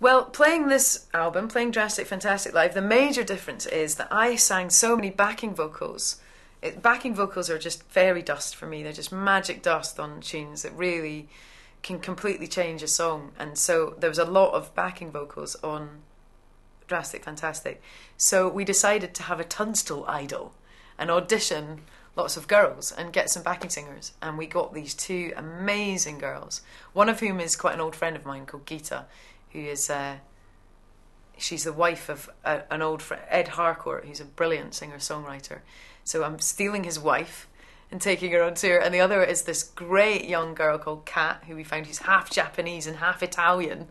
Well, playing this album, playing Drastic Fantastic live, the major difference is that I sang so many backing vocals. Backing vocals are just fairy dust for me. They're just magic dust on tunes that really can completely change a song. And so there was a lot of backing vocals on Drastic Fantastic. So we decided to have a Tunstall idol and audition lots of girls and get some backing singers. And we got these two amazing girls, one of whom is quite an old friend of mine called Geeta, who is, she's the wife of an old friend, Ed Harcourt, who's a brilliant singer-songwriter. So I'm stealing his wife and taking her on tour. And the other is this great young girl called Kat, who we found who's half Japanese and half Italian.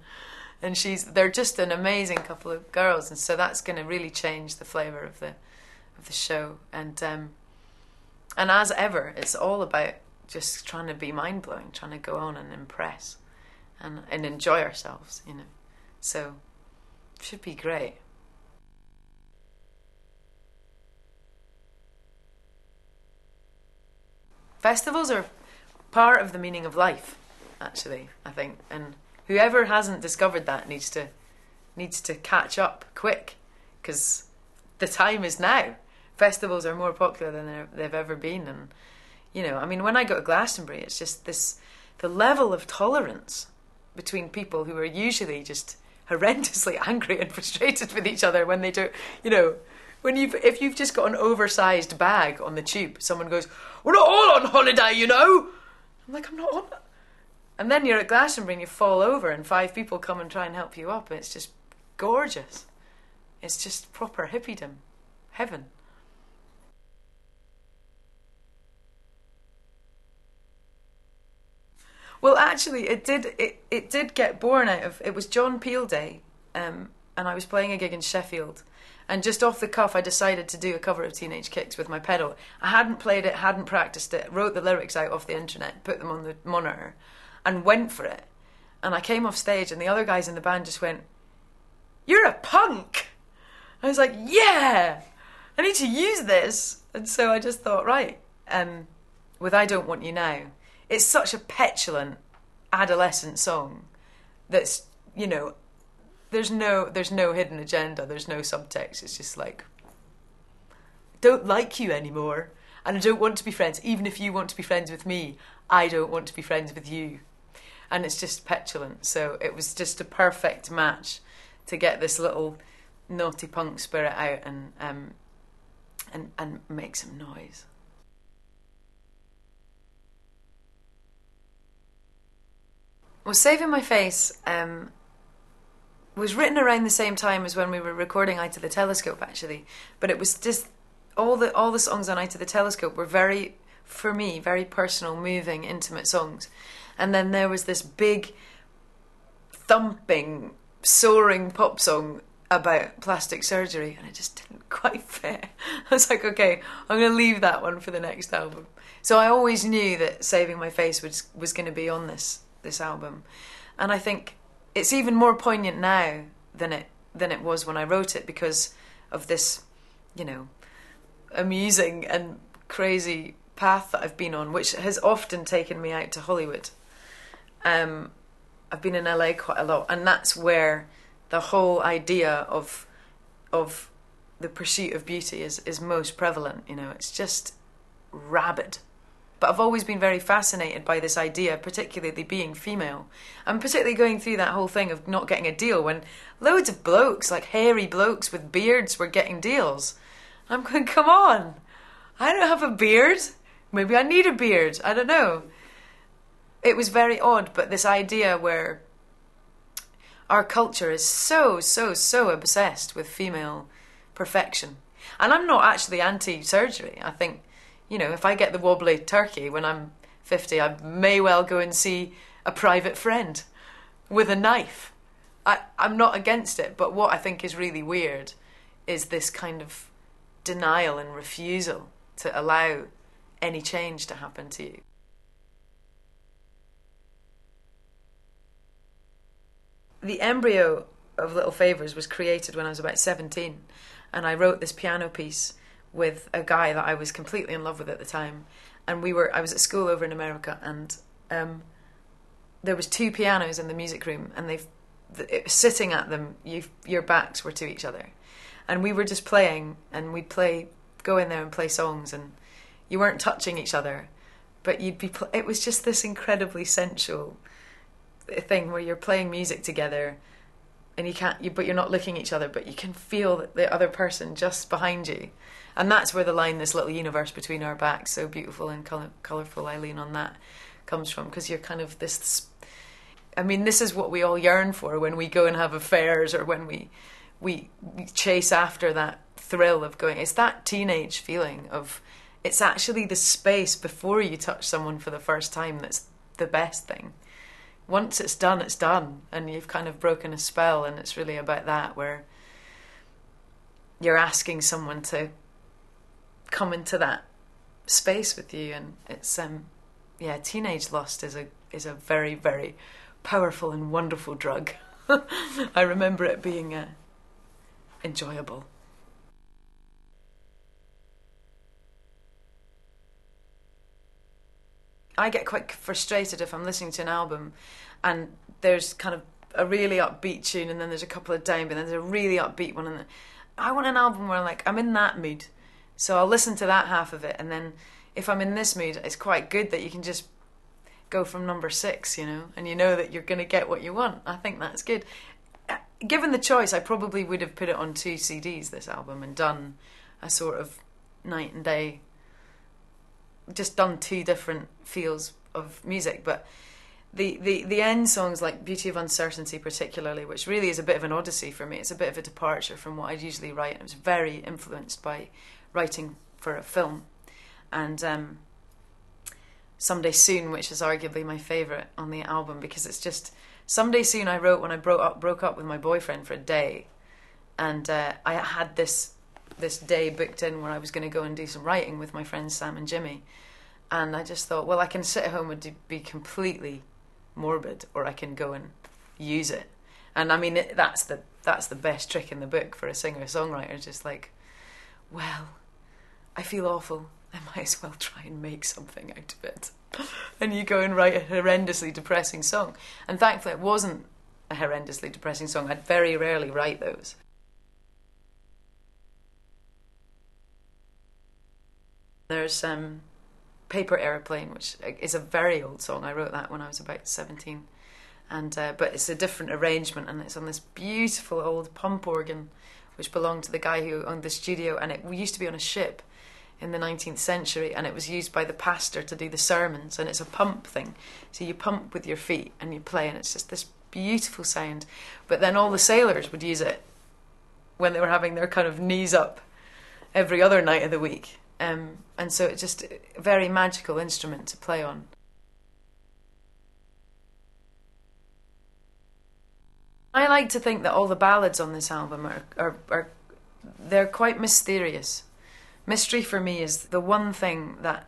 And they're just an amazing couple of girls. And so that's going to really change the flavour of the show. And as ever, it's all about just trying to be mind-blowing, trying to go on and impress and enjoy ourselves, you know. So it should be great. Festivals are part of the meaning of life, actually, I think. And whoever hasn't discovered that needs to catch up quick, because the time is now. Festivals are more popular than they've ever been. And, you know, I mean, when I go to Glastonbury, it's just the level of tolerance between people who are usually just horrendously angry and frustrated with each other when they do, you know, if you've just got an oversized bag on the tube, someone goes, "We're not all on holiday, you know." I'm like, I'm not on. And then you're at Glastonbury and you fall over and 5 people come and try and help you up, and it's just gorgeous. It's just proper hippiedom, heaven. Well, actually, it did get born out of, it was John Peel Day, and I was playing a gig in Sheffield, and just off the cuff I decided to do a cover of Teenage Kicks with my pedal. I hadn't played it, hadn't practiced it, wrote the lyrics out off the internet, put them on the monitor, and went for it. And I came off stage and the other guys in the band just went, "You're a punk!" I was like, yeah, I need to use this. And so I just thought, right, with I Don't Want You Now, it's such a petulant adolescent song that's, you know, there's no hidden agenda, there's no subtext. It's just like, I don't like you anymore, and I don't want to be friends. Even if you want to be friends with me, I don't want to be friends with you. And it's just petulant. So it was just a perfect match to get this little naughty punk spirit out and make some noise. Well, Saving My Face was written around the same time as when we were recording Eye to the Telescope, actually. But it was just, all the songs on Eye to the Telescope were very, for me, very personal, moving, intimate songs. And then there was this big, thumping, soaring pop song about plastic surgery, and it just didn't quite fit. I was like, okay, I'm going to leave that one for the next album. So I always knew that Saving My Face was going to be on this album. And I think it's even more poignant now than it was when I wrote it, because of this, you know, amusing and crazy path that I've been on, which has often taken me out to Hollywood. I've been in LA quite a lot, and that's where the whole idea of the pursuit of beauty is most prevalent. You know, it's just rabid. But I've always been very fascinated by this idea, particularly being female, and particularly going through that whole thing of not getting a deal when loads of blokes, like hairy blokes with beards, were getting deals. I'm going, come on, I don't have a beard. Maybe I need a beard. I don't know. It was very odd, but this idea where our culture is so obsessed with female perfection. And I'm not actually anti-surgery. I think, you know, if I get the wobbly turkey when I'm 50, I may well go and see a private friend with a knife. I'm not against it, but what I think is really weird is this kind of denial and refusal to allow any change to happen to you. The embryo of Little Favours was created when I was about 17, and I wrote this piano piece with a guy that I was completely in love with at the time, and I was at school over in America, and there was 2 pianos in the music room, and sitting at them, your backs were to each other, and we were just playing, and we'd go in there and play songs, and you weren't touching each other, but it was just this incredibly sensual thing where you're playing music together, and but you're not looking at each other, but you can feel the other person just behind you. And that's where the line, "this little universe between our backs, so beautiful and colourful, I lean on that," comes from, because you're kind of this. I mean, this is what we all yearn for when we go and have affairs, or when we chase after that thrill of going. It's that teenage feeling of, it's actually the space before you touch someone for the first time that's the best thing. Once it's done, and you've kind of broken a spell, and it's really about that, where you're asking someone to come into that space with you. And it's teenage lust is a very, very powerful and wonderful drug. I remember it being enjoyable. I get quite frustrated if I'm listening to an album and there's kind of a really upbeat tune, and then there's a couple of downbeat, and then there's a really upbeat one, and I want an album where I'm in that mood, so I'll listen to that half of it, and then if I'm in this mood, it's quite good that you can just go from number 6, and you know that you're going to get what you want. I think that's good. Given the choice, I probably would have put it on 2 CDs, this album, and done a sort of night and day, just done 2 different feels of music. But the end songs, like Beauty of Uncertainty particularly, which really is a bit of an odyssey for me, it's a bit of a departure from what I'd usually write, and it was very influenced by writing for a film. And Someday Soon, which is arguably my favourite on the album, because it's just, Someday Soon I wrote when I broke up with my boyfriend for a day, and I had this day booked in where I was going to go and do some writing with my friends Sam and Jimmy, and I just thought, well, I can sit at home and be completely morbid, or I can go and use it. And I mean, that's the best trick in the book for a singer-songwriter, just like, well, I feel awful, I might as well try and make something out of it. And you go and write a horrendously depressing song. And thankfully it wasn't a horrendously depressing song. I'd very rarely write those. There's Paper Airplane, which is a very old song. I wrote that when I was about 17. And but it's a different arrangement, and it's on this beautiful old pump organ, which belonged to the guy who owned the studio, and it used to be on a ship in the 19th century, and it was used by the pastor to do the sermons, and it's a pump thing, so you pump with your feet and you play, and it's just this beautiful sound. But then all the sailors would use it when they were having their kind of knees up every other night of the week, and so it's just a very magical instrument to play on. I like to think that all the ballads on this album are they're quite mysterious. Mystery for me is the one thing that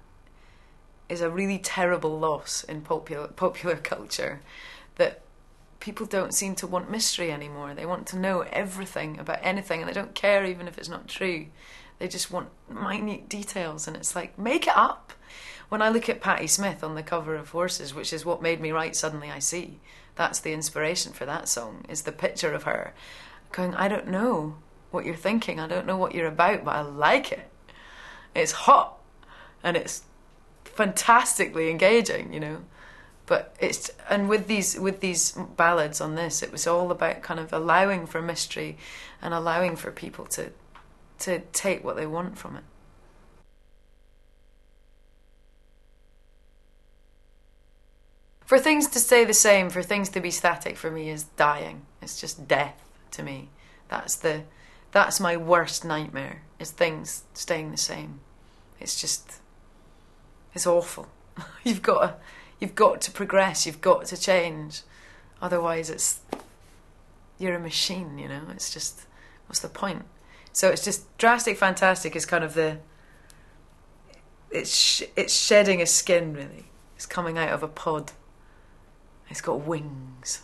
is a really terrible loss in popular culture, that people don't seem to want mystery anymore. They want to know everything about anything, and they don't care even if it's not true. They just want minute details, and it's like, make it up. When I look at Patti Smith on the cover of Horses, which is what made me write Suddenly I See, that's the inspiration for that song, is the picture of her going, I don't know what you're thinking, I don't know what you're about, but I like it. It's hot and it's fantastically engaging, But with these ballads on this, it was all about kind of allowing for mystery and allowing for people to take what they want from it. For things to stay the same, for things to be static, for me is dying. It's just death to me. That's my worst nightmare, is things staying the same. It's awful. You've got to progress, you've got to change. Otherwise you're a machine, It's just, what's the point? So it's just, Drastic Fantastic is kind of it's shedding a skin, really. It's coming out of a pod. It's got wings.